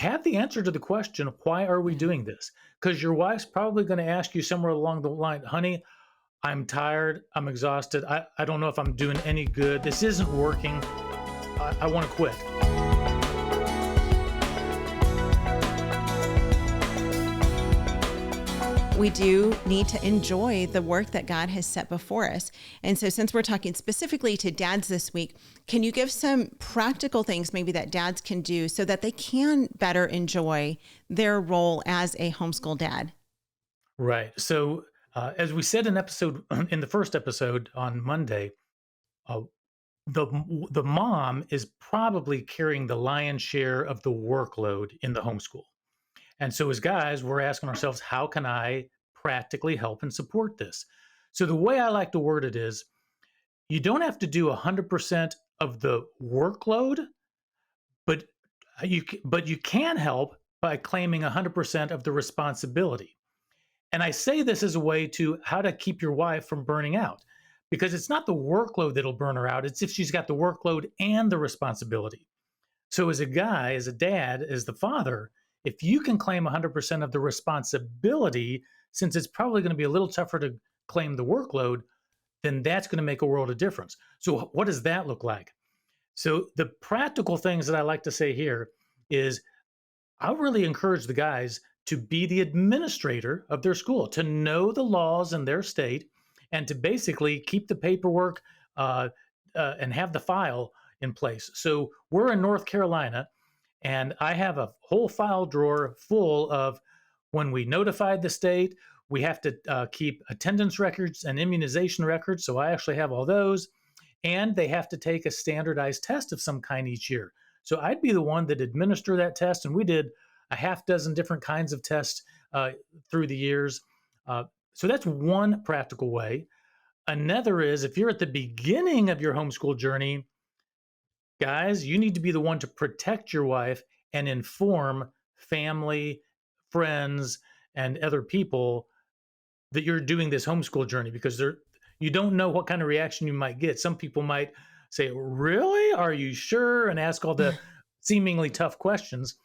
have the answer to the question, why are we Yeah. doing this? Because your wife's probably going to ask you somewhere along the line, honey, I'm tired. I'm exhausted. I don't know if I'm doing any good. This isn't working. I want to quit. We do need to enjoy the work that God has set before us. And so since we're talking specifically to dads this week, can you give some practical things maybe that dads can do so that they can better enjoy their role as a homeschool dad? Right. So, as we said in in the first episode on Monday, uh, the mom is probably carrying the lion's share of the workload in the homeschool. And so, as guys, we're asking ourselves, how can I practically help and support this? So, the way I like to word it is, you don't have to do 100% of the workload, but you can help by claiming 100% of the responsibility. And I say this as a way to how to keep your wife from burning out, because it's not the workload that'll burn her out. It's if she's got the workload and the responsibility. So as a guy, as a dad, as the father, if you can claim 100% of the responsibility, since it's probably going to be a little tougher to claim the workload, then that's going to make a world of difference. So what does that look like? So the practical things that I like to say here is I really encourage the guys to be the administrator of their school, to know the laws in their state, and to basically keep the paperwork and have the file in place. So we're in North Carolina, and I have a whole file drawer full of when we notified the state. We have to keep attendance records and immunization records. So I actually have all those. And they have to take a standardized test of some kind each year. So I'd be the one that administer that test. And we did a half dozen different kinds of tests through the years. So that's one practical way. Another is if you're at the beginning of your homeschool journey, guys, you need to be the one to protect your wife and inform family, friends, and other people that you're doing this homeschool journey, because you don't know what kind of reaction you might get. Some people might say, really? Are you sure? And ask all the seemingly tough questions.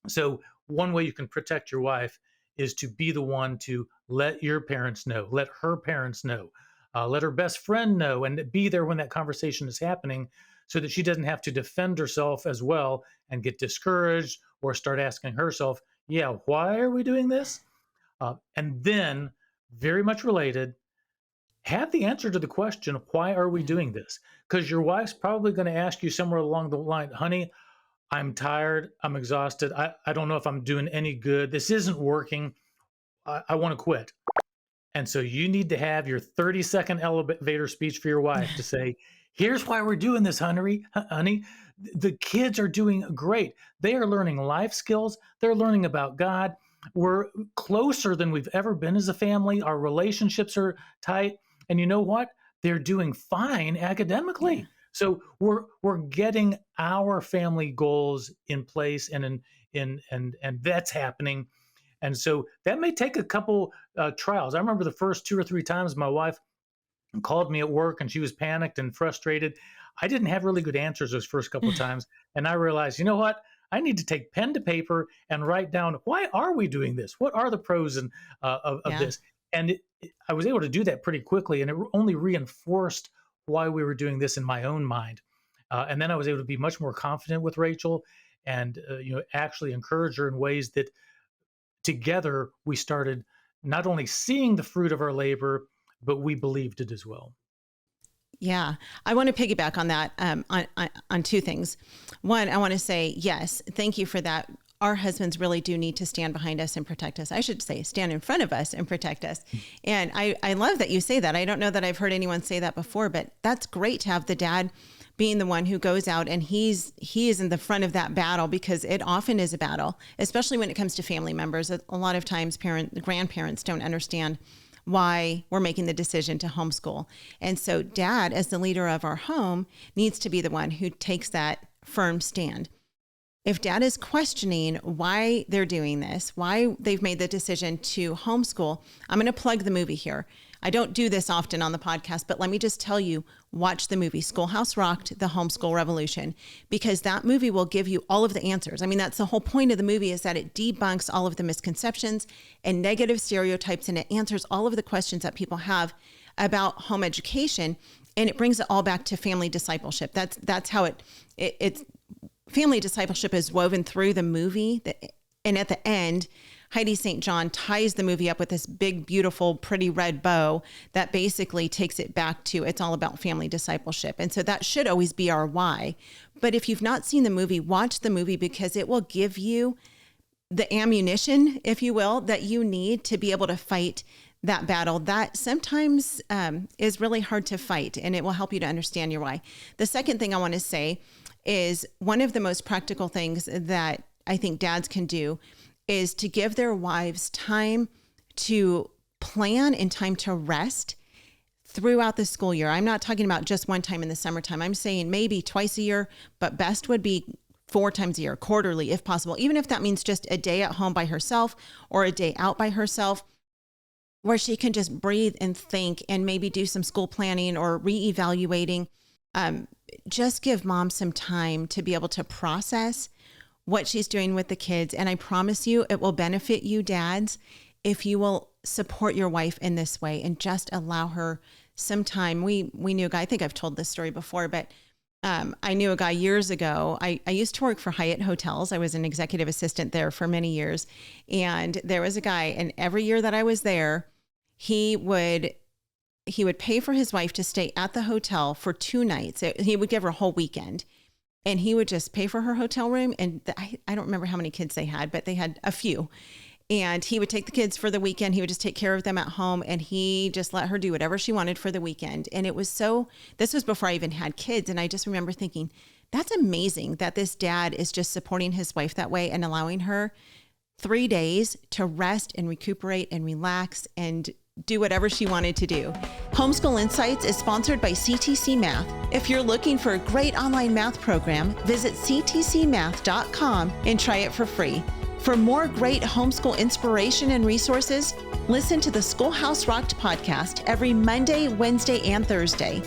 So one way you can protect your wife is to be the one to let your parents know, let her parents know, let her best friend know, and be there when that conversation is happening so that she doesn't have to defend herself as well and get discouraged or start asking herself, yeah, why are we doing this? And then, very much related, have the answer to the question, why are we Yeah. doing this? Because your wife's probably going to ask you somewhere along the line, honey, I'm tired. I'm exhausted. I don't know if I'm doing any good. This isn't working. I want to quit. And so you need to have your 30-second elevator speech for your wife to say, here's why we're doing this, honey. The kids are doing great. They are learning life skills. They're learning about God. We're closer than we've ever been as a family. Our relationships are tight. And you know what? They're doing fine academically. Yeah. So we're getting our family goals in place, and that's happening. And so that may take a couple trials. I remember the first 2 or 3 times my wife called me at work and she was panicked and frustrated. I didn't have really good answers those first couple of times. And I realized, you know what? I need to take pen to paper and write down, why are we doing this? What are the pros of Yeah. this? And I was able to do that pretty quickly. And it only reinforced why we were doing this in my own mind. And then I was able to be much more confident with Rachael and actually encourage her in ways that together we started not only seeing the fruit of our labor, but we believed it as well. Yeah, I want to piggyback on that on 2 things. One, I want to say, yes, thank you for that. Our husbands really do need to stand behind us and protect us. I should say stand in front of us and protect us. And I love that you say that. I don't know that I've heard anyone say that before, but that's great to have the dad being the one who goes out and he is in the front of that battle, because it often is a battle, especially when it comes to family members. A lot of times grandparents don't understand why we're making the decision to homeschool. And so dad, as the leader of our home, needs to be the one who takes that firm stand. If dad is questioning why they're doing this, why they've made the decision to homeschool, I'm going to plug the movie here. I don't do this often on the podcast, but let me just tell you, watch the movie Schoolhouse Rocked: The Homeschool Revolution, because that movie will give you all of the answers. I mean, that's the whole point of the movie, is that it debunks all of the misconceptions and negative stereotypes, and it answers all of the questions that people have about home education, and it brings it all back to family discipleship. That's how it's family discipleship is woven through the movie. And at the end, Heidi St. John ties the movie up with this big, beautiful, pretty red bow that basically takes it back to, it's all about family discipleship. And so that should always be our why. But if you've not seen the movie, watch the movie, because it will give you the ammunition, if you will, that you need to be able to fight that battle that sometimes is really hard to fight, and it will help you to understand your why. The second thing I want to say is, one of the most practical things that I think dads can do is to give their wives time to plan and time to rest throughout the school year. I'm not talking about just one time in the summertime. I'm saying maybe twice a year, but best would be 4 times a year, quarterly, if possible, even if that means just a day at home by herself or a day out by herself, where she can just breathe and think and maybe do some school planning or reevaluating. Just give mom some time to be able to process what she's doing with the kids. And I promise you, it will benefit you dads if you will support your wife in this way and just allow her some time. We knew a guy, I think I've told this story before, but I knew a guy years ago. I used to work for Hyatt Hotels. I was an executive assistant there for many years. And there was a guy, and every year that I was there, he would pay for his wife to stay at the hotel for 2 nights. He would give her a whole weekend. And he would just pay for her hotel room. And I don't remember how many kids they had, but they had a few. And he would take the kids for the weekend. He would just take care of them at home. And he just let her do whatever she wanted for the weekend. And it was this was before I even had kids. And I just remember thinking, that's amazing that this dad is just supporting his wife that way and allowing her 3 days to rest and recuperate and relax and do whatever she wanted to do. Homeschool Insights is sponsored by CTC Math. If you're looking for a great online math program, visit ctcmath.com and try it for free. For more great homeschool inspiration and resources, listen to the Schoolhouse Rocked podcast every Monday, Wednesday, and Thursday.